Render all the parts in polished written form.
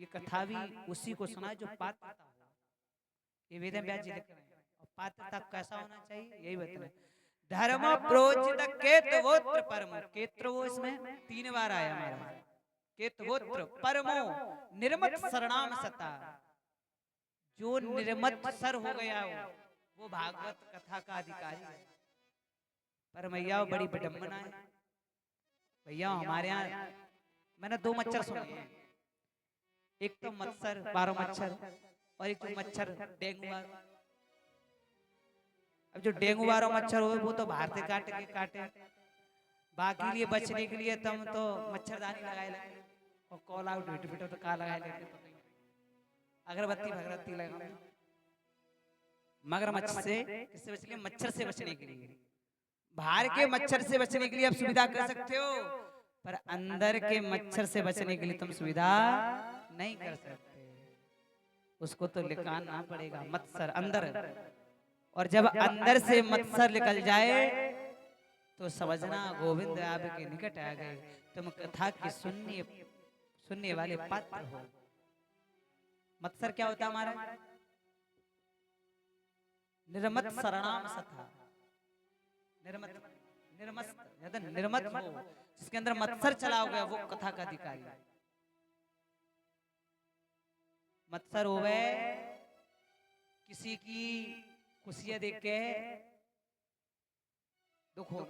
ये कथा भी उसी को सुना जो पात्रता हो। ये वेद व्यास जी लिख रहे हैं। और पात्रता कैसा होना चाहिए यही बता रहे। धर्म प्रोचित केतवोत्र परमो, केत्र वो इसमें 3 बार आया हमारा। केतवोत्र परमो निर्मत शरणाम सता, जो निर्मत सर हो गया हो वो भागवत कथा का अधिकारी है। पर मैया बड़ी विडम्बना है भैया। हमारे यहाँ मैंने 2 मच्छर सुने हैं, एक तो मच्छर 12 मच्छर और एक तो मच्छर डेंगू। अब जो डेंगू 12 मच्छर हो वो तो बाहर से काटे, बाकी लिए बचने के लिए तुम तो मच्छरदानी लगाए लगे और कॉल आउट बिट तो का लगाए लेते, अगरबत्ती भगरबत्ती लगा। मगरमच्छ से किससे बचने? मच्छर से बचने के लिए। बाहर के मच्छर से बचने के लिए आप सुविधा कर सकते हो, पर अंदर के मच्छर से बचने के लिए तुम सुविधा नहीं कर सकते। उसको तो निकालना पड़ेगा मच्छर अंदर। और जब अंदर से मच्छर निकल जाए तो समझना गोविंद आपके निकट आ गए, तुम कथा की सुनने वाले पात्र हो। मत्सर क्या होता है हमारा? निर्मत शरणाम सथा, निर्मत निर्मत हो, जिसके अंदर मत्सर चला हो गया वो कथा का अधिकारी। मत्सर हो गए किसी की खुशियां देख के दुख हो,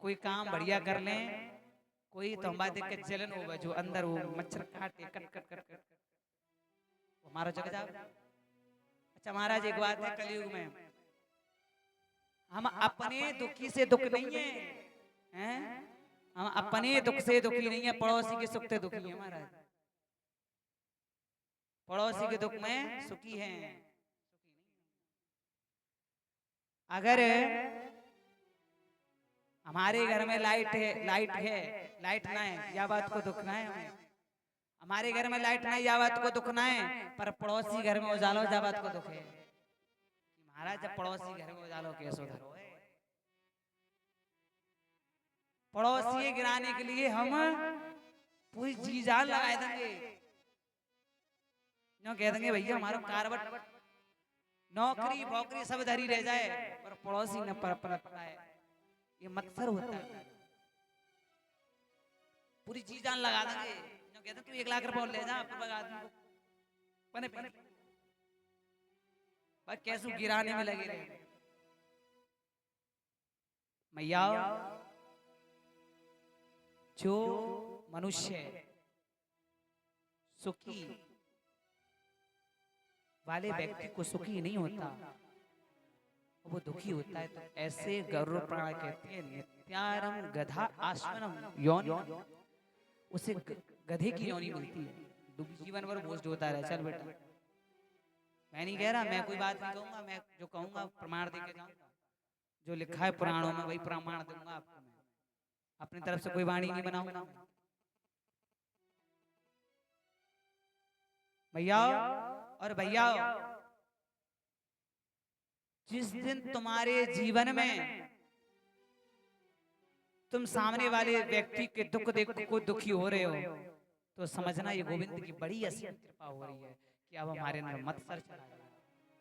कोई काम बढ़िया कर लें, कोई तो हमारे देख के जलन होगा, जो अंदर वो मच्छर काटे कट कट कट कट हमारा जग जाओ। अच्छा महाराज एक बात है, कलयुग में हम अपने दुखी से दुख नहीं है, हैं? हम अपने दुख से दुखी नहीं है, पड़ोसी के सुख से दुखी है महाराज। पड़ोसी के दुख में सुखी हैं। अगर हमारे घर में लाइट है लाइट ना है या बात को दुख ना है हमें। हमारे घर में लाइट नहीं या बात को दुख ना है, पर पड़ोसी घर में उजालो जा बात को दुख है। महाराज जब पड़ोसी घर में उजालो कैसे धरो है? पड़ोसी गिराने के लिए हम पूरी जी जान लगा देंगे, नो कह देंगे भैया हमारा कारवट नौकरी भौकरी सब धरी रह जाए, पर पड़ोसी न पर पाए। ये मत्सर होता है, पूरी जी जान लगा देंगे। नो कहते तू 1 लाख रुपए ले जा पूर्व आदमी को पने पे बस कैसे गिराने में लगे रहे। मैया जो मनुष्य सुखी वाले व्यक्ति को सुखी नहीं होता, वो दुखी होता है। तो ऐसे गरुड़ पुराण कहते हैं नित्यारम गधा आश्वनम यौन, उसे गधे की योनि मिलती है, दुखी जीवन भर बोझ ढोता रहे। चल बेटा, मैं नहीं कह रहा, मैं कोई बात नहीं कहूंगा, मैं जो कहूंगा प्रमाण दे के जाऊंगा, जो लिखा है पुराणों में वही प्रमाण दूंगा आपको। मैं अपनी तरफ से कोई वाणी नहीं बनाऊंगा। भैया और भैया, जिस दिन तुम्हारे जीवन में तुम सामने वाले व्यक्ति के दुख देख को दुखी हो रहे हो, तो समझना ये गोविंद की बड़ी असीम कृपा हो रही है कि अब हमारे अंदर मत्सर चला गया,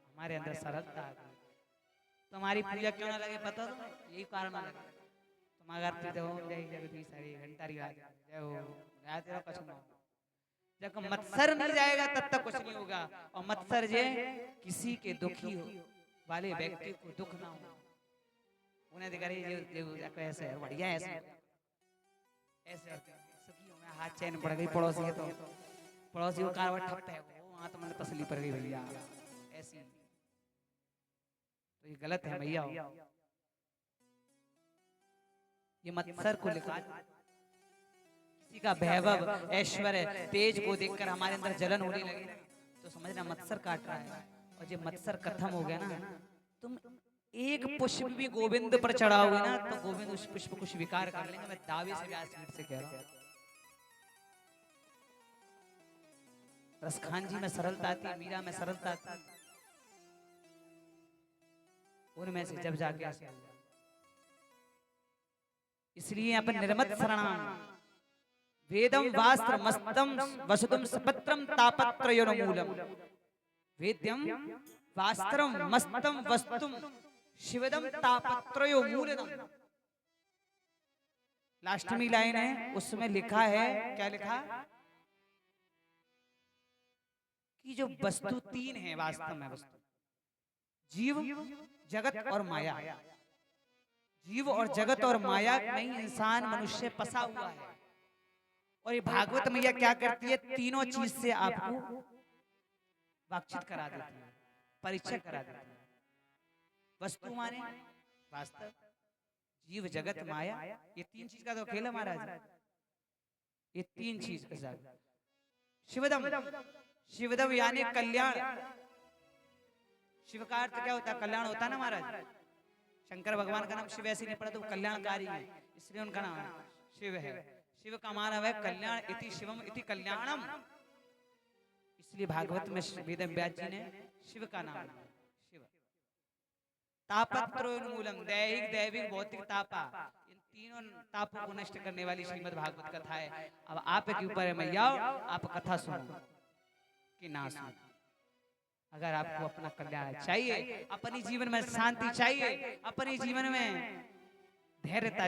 हमारे अंदर सरलता आ गई। तुम्हारी पूजा क्यों ना लगे पता तो यही कारण लगे। तुम अगर हो जय जगदीश हरि घंटारी जय हो रात तेरा कुछ ना, जब मत्सर नहीं जाएगा तब तक कुछ नहीं होगा। और मत्सर जे किसी के दुखी हो वाले व्यक्ति को दुख ना हो, उन्हें दिखा ऐसे है बढ़िया ऐसे ऐसे सुखी हो। मैं हाथ चैन पड़ गई पड़ोसी है, तो पड़ोसी को कारवट ठप्पा है वो, वहां तो मैंने तसली पड़ गई भैया ऐसी। तो ये गलत है भैया। ये मत्सर को लिखा, किसी का वैभव ऐश्वर्य तेज को देखकर हमारे अंदर जलन होने लगे तो समझना मत्सर काट रहा है। और जब मत्सर खत्म हो गया ना, तुम एक पुष्प भी गोविंद पर चढ़ाओगे ना, तो गोविंद उस पुष्प को स्वीकार कर लेंगे। मैं दावे से व्यासपीठ से कह रहा हूं। रसखान जी में सरलता थी, मीरा में सरलता थी, उनमें से जब जाके इसलिए यहाँ पर निर्मत शरणाम वेदम वास्त्र मस्तम वसुदम सपत्रम तापत्रयोन्मूलम। वेद्यम वास्त्रम मस्तम वस्तुम शिवदम तापत्रयोन्मूलनम। लास्टमी लाइन है, उसमें लिखा है, क्या लिखा? कि जो वस्तु तीन है वास्तव में, वस्तु जीव, जगत और माया। जीव और जगत और माया में इंसान मनुष्य फंसा हुआ है। और ये भागवत मैया क्या करती है? तीनों चीज से आपको वाकिफ करा देती है, परिचय करा देती है। वस्तु माने वास्तव, जीव जगत माया, ये तीन चीज का तो खेल है महाराज। ये तीन चीज के साथ शिवदम, शिवदम यानी कल्याण। शिव का अर्थ क्या होता है? कल्याण होता है ना महाराज। शंकर भगवान का नाम शिव ऐसे नहीं पड़ा तो कल्याणकारी है, इसलिए उनका नाम शिव है। शिव का मानव है कल्याण, इति शिवम इति कल्याणम। इसलिए भागवत में वेद व्यास जी ने शिव का नाम शिव। तापत्रोन्मूलम, दैहिक दैविक भौतिक तापा, इन तीनों तापों को नष्ट करने वाली श्रीमद् भागवत कथा है। अब आप के ऊपर है मैया, आप कथा सुनो कि ना सुनो। अगर आपको अपना कल्याण चाहिए, अपने जीवन में शांति चाहिए, अपने जीवन में धैर्यता